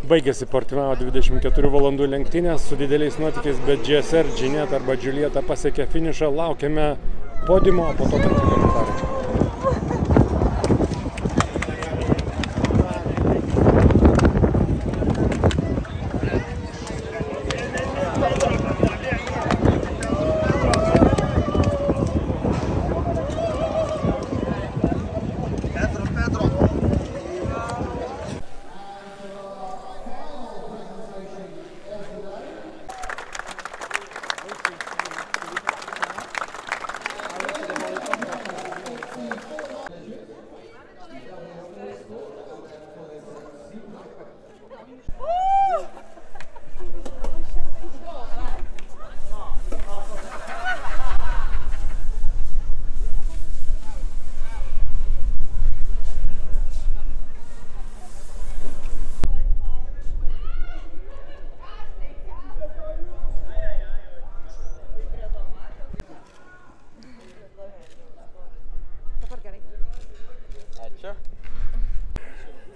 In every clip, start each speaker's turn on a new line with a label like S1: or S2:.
S1: Baigėsi Portimao 24 valandų lenktynės su dideliais nuotykiais, bet GSR, Ginette arba Giulietta pasiekė finišą. Laukiame podiumo, o po to trumpi komentarai.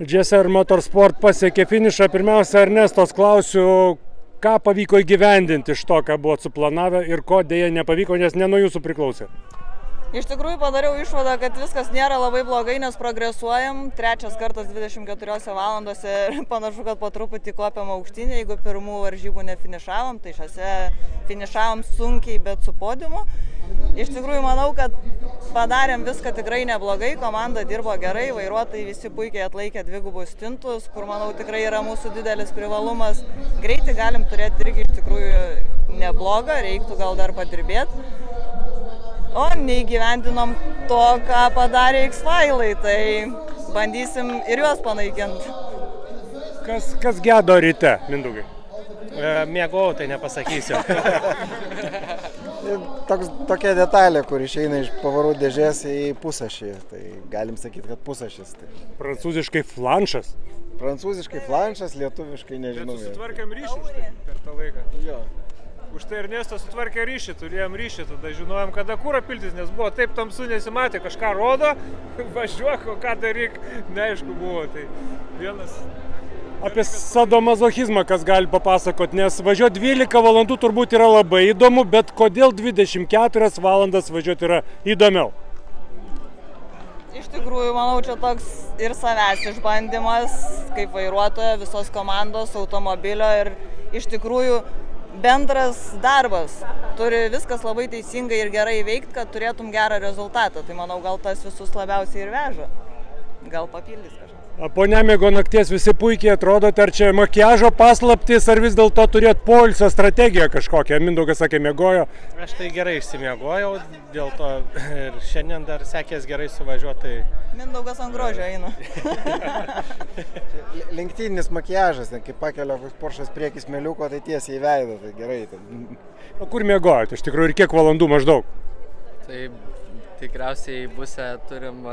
S1: GSR Motorsport pasiekė finišą. Pirmiausia, Ernestos klausiu, ką pavyko įgyvendinti iš to, ką buvo suplanavę ir ko dėja nepavyko, nes ne nuo jūsų priklausė.
S2: Iš tikrųjų padariau išvadą, kad viskas nėra labai blogai, nes progresuojam. Trečias kartas 24 valandose ir panašu, kad po truputį kopiam aukštynį. Jeigu pirmų varžybų nefinišavom, tai šiose finišavom sunkiai, bet su podiumu. Iš tikrųjų manau, kad padarėm viską tikrai neblogai, komanda dirbo gerai, vairuotojai visi puikiai atlaikė dvigubus stintus, kur manau tikrai yra mūsų didelis privalumas. Greitį galim turėti irgi iš tikrųjų neblogą, reiktų gal dar padirbėti. O neįgyvendinom to, ką padarė X-Filai, tai bandysim ir juos panaikinti.
S1: Kas gedo ryte, Mindaugai?
S3: Miegojau, tai nepasakysiu.
S4: Tokia detalė, kur išeina iš pavarų dėžės į pusašį, tai galim sakyti, kad pusašis. Tai.
S1: Prancūziškai flanšas?
S4: Prancūziškai flanšas, lietuviškai nežinau.
S5: Bet susitvarkėm ryšį už tai per tą laiką.
S4: Jo.
S5: Už tai Ernestas sutvarkė ryšį, turėjom ryšį, tada žinojom, kada kurą piltis, nes buvo taip tamsu, nesimatė, kažką rodo, važiuok, o ką daryk, neaišku buvo. Tai vienas...
S1: Apie sadomazochizmą kas gali papasakot, nes važiuoti 12 valandų turbūt yra labai įdomu, bet kodėl 24 valandas važiuoti yra įdomiau?
S2: Iš tikrųjų, manau, čia toks ir savęs išbandymas, kaip vairuotojo, visos komandos, automobilio ir iš tikrųjų bendras darbas. Turi viskas labai teisingai ir gerai veikti, kad turėtum gerą rezultatą. Tai manau, gal tas visus labiausiai ir veža. Gal papildys kažką.
S1: Po nemiego nakties visi puikiai atrodote, ar čia makiažo paslaptis, ar vis dėlto turėt poilsio strategiją kažkokią? Mindaugas sakė, miegojo.
S3: Aš tai gerai išsimiegojau, dėl to ir šiandien dar sekės gerai suvažiuoti.
S2: Mindaugas ant grožio eina.
S4: Lenktyninis makiažas, kai pakelia Poršas priekis smėliuko, tai tiesiai į veidą, tai gerai.
S1: O kur miegojate iš tikrųjų ir kiek valandų maždaug?
S6: Tai tikriausiai busę turim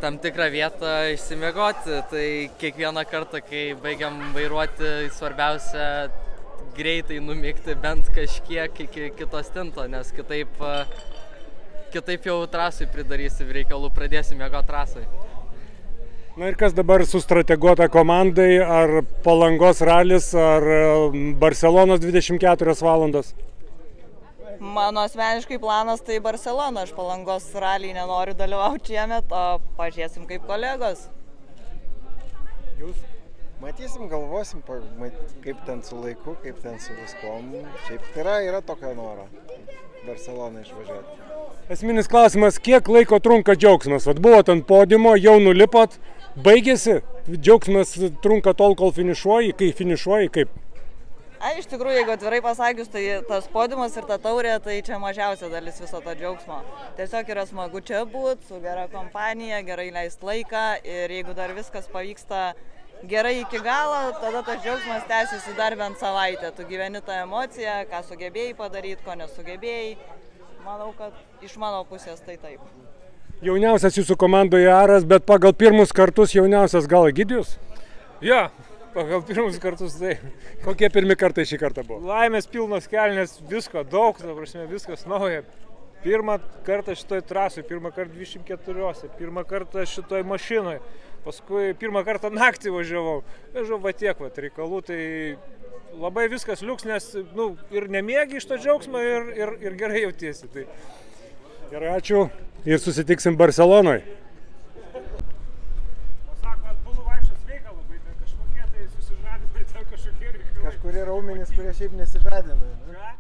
S6: tam tikrą vietą išsimiegoti, tai kiekvieną kartą, kai baigiam vairuoti, svarbiausia greitai numigti bent kažkiek iki kito stinto, nes kitaip jau trasui pridarysim reikalų, pradėsim miegoti trasai.
S1: Na ir kas dabar sustrateguota komandai, ar Palangos ralis, ar Barcelonos 24 valandos?
S2: Mano asmeniškai planas tai Barcelona, aš Palangos ralį nenoriu dalyvauti šiemet, o pažiūrėsim kaip kolegos.
S4: Jūs? Matysim, galvosim, kaip ten su laiku, kaip ten su viskom. Šiaip yra tokio noro Barceloną išvažiuoti.
S1: Esminis klausimas, kiek laiko trunka džiaugsmas? Vat buvot ant podiumo, jau nulipot, baigėsi, džiaugsmas trunka tol, kol finišuoji, kai finišuoji, kaip?
S2: Iš tikrųjų, jeigu atvirai pasakius, tai tas podiumas ir ta taurė, tai čia mažiausia dalis viso to džiaugsmo. Tiesiog yra smagu čia būti, su gera kompanija, gerai leist laiką ir jeigu dar viskas pavyksta gerai iki galo, tada tas džiaugsmas tęsiasi dar bent savaitę. Tu gyveni tą emociją, ką sugebėjai padaryti, ko nesugebėjai. Manau, kad iš mano pusės tai taip.
S1: Jauniausias jūsų komandoje Aras, bet pagal pirmus kartus jauniausias gal Egidijus?
S5: Ja. Pagal pirmus kartus tai.
S1: Kokie pirmi kartai šį kartą buvo?
S5: Laimės pilnos kelnės, visko daug, ta prasme, viskas nauja. Pirmą kartą šitoj trasoj, pirmą kartą 24, pirmą kartą šitoj mašinoj. paskui pirmą kartą naktį važiavau. Važiavau va tiek reikalų, tai labai viskas liuks, nes ir nemiegi iš to džiaugsmo ir gerai jautiesi. Tai.
S1: Gerai, ačiū ir susitiksim Barcelonoje.
S5: O sako, atbulų vaikščio sveika labai, ten kažkokie tai susižadimai, ten kažkokie reikalai.
S4: Kažkurie raumenys, kurie šiaip nesižadina.
S5: Ką?